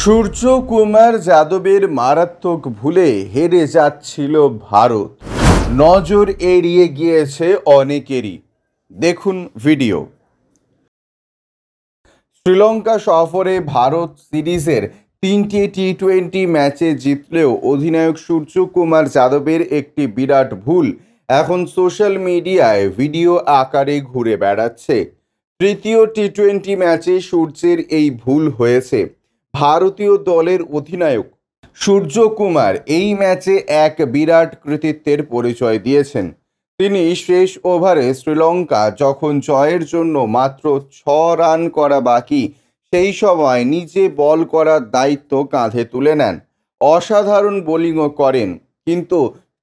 সূর্যকুমার যাদবের মারাত্মক ভুলে হেরে যাচ্ছিল ভারত। নজর এড়িয়ে গিয়েছে অনেকেরই। দেখুন ভিডিও। শ্রীলঙ্কা সফরে ভারত সিরিজের 3টি টি-20 ম্যাচে জিতলেও অধিনায়ক সূর্যকুমার যাদবের একটি বিরাট ভুল এখন সোশ্যাল মিডিয়ায় ভিডিও আকারে ঘুরে বেড়াচ্ছে। তৃতীয় টি-20 ম্যাচে সূর্যের এই ভুল হয়েছে। ভারতীয় দলের অধিনায়ক সূর্যকুমার এই ম্যাচে এক বিরাট কৃতিত্বের পরিচয় দিয়েছেন। তিনি শেষ ওভারে শ্রীলঙ্কা যখন জয়ের জন্য মাত্র 6 রান করা বাকি, সেই সময় নিজে বল করার দায়িত্ব কাঁধে তুলে নেন। অসাধারণ বোলিংও করেন, কিন্তু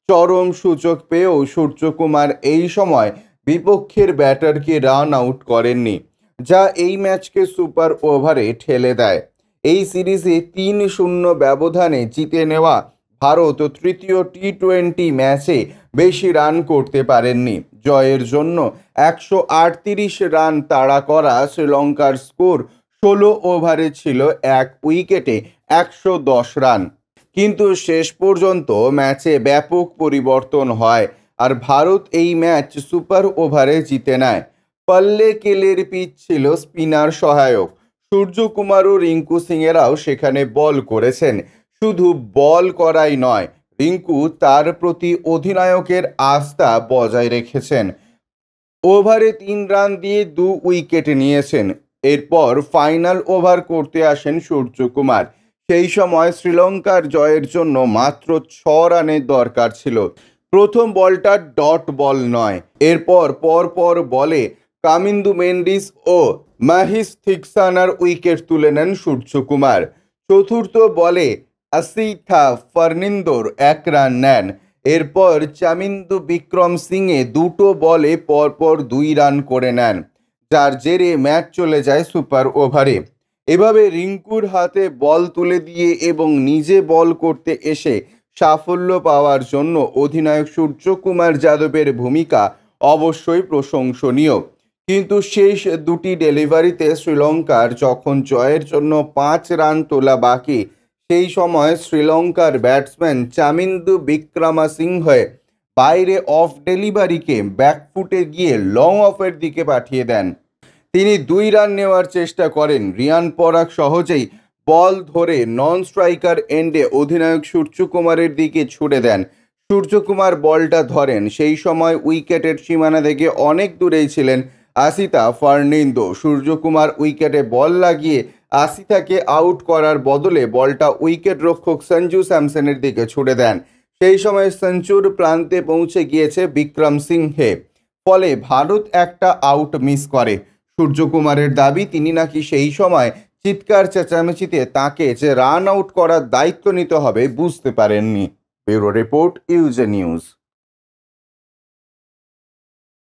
চরম সুযোগ পেয়েও সূর্যকুমার এই সময় বিপক্ষের ব্যাটারকে রান আউট করেননি, যা এই ম্যাচকে সুপার ওভারে ঠেলে দেয়। এই সিরিজে 3-0 ব্যবধানে জিতে নেওয়া ভারত তৃতীয় টি-20 ম্যাচে বেশি রান করতে পারেননি। জয়ের জন্য 138 রান তাড়া করা শ্রীলঙ্কার স্কোর 16 ওভারে ছিল 1 উইকেটে 110 রান। কিন্তু শেষ পর্যন্ত ম্যাচে ব্যাপক পরিবর্তন হয় আর ভারত এই ম্যাচ সুপার ওভারে জিতে নেয়। পাল্লে কেলের পিচ ছিল স্পিনার সহায়ক। সূর্যকুমার ও রিঙ্কু সিংয়েরাও সেখানে বল করেছেন। শুধু বল করাই নয়, রিঙ্কু তার প্রতি অধিনায়কের আস্থা বজায় রেখেছেন। ওভারে 3 রান দিয়ে 2 উইকেট নিয়েছেন। এরপর ফাইনাল ওভার করতে আসেন সূর্যকুমার। সেই সময় শ্রীলঙ্কার জয়ের জন্য মাত্র 6 রানের দরকার ছিল। প্রথম বলটা ডট বল নয়। এরপর পরপর বলে কামিন্দু মেন্ডিস ও মাহিস থিকসানার উইকেট তুলে নেন সূর্যকুমার। চতুর্থ বলে আসিথা ফার্নিন্দোর 1 রান নেন। এরপর চামিন্দু বিক্রম সিংয়ে 2টো বলে পরপর 2 রান করে নেন, যার জেরে ম্যাচ চলে যায় সুপার ওভারে। এভাবে রিঙ্কুর হাতে বল তুলে দিয়ে এবং নিজে বল করতে এসে সাফল্য পাওয়ার জন্য অধিনায়ক সূর্যকুমার যাদবের ভূমিকা অবশ্যই প্রশংসনীয়। কিন্তু শেষ 2টি ডেলিভারিতে শ্রীলঙ্কার যখন জয়ের জন্য 5 রান তোলা বাকি, সেই সময় শ্রীলঙ্কার ব্যাটসম্যান চামিন্দু বিক্রমাসিংহে বাইরে অফ ডেলিভারিকে ব্যাকফুটে গিয়ে লং অফের দিকে পাঠিয়ে দেন। তিনি 2 রান নেওয়ার চেষ্টা করেন। রিয়ান পরাগ সহজেই বল ধরে নন স্ট্রাইকার এন্ডে অধিনায়ক সূর্যকুমারের দিকে ছুড়ে দেন। সূর্যকুমার বলটা ধরেন। সেই সময় উইকেটের সীমানা থেকে অনেক দূরেই ছিলেন আসিথা ফার্নিন্দো। সূর্যকুমার উইকেটে বল লাগিয়ে আসিথাকে আউট করার বদলে বলটা উইকেট রক্ষক সঞ্জু স্যামসনের দিকে ছুড়ে দেন। সেই সময় সঞ্জুর প্রান্তে পৌঁছে গিয়েছে বিক্রম সিংহে, ফলে ভারত একটা আউট মিস করে। সূর্যকুমারের দাবি তিনি নাকি সেই সময় চিৎকার চেঁচামেচিতে তাকে যে রান আউট করার দায়িত্ব নিতে হবে বুঝতে পারেননি। ব্যুরো রিপোর্ট, ইউজে নিউজ।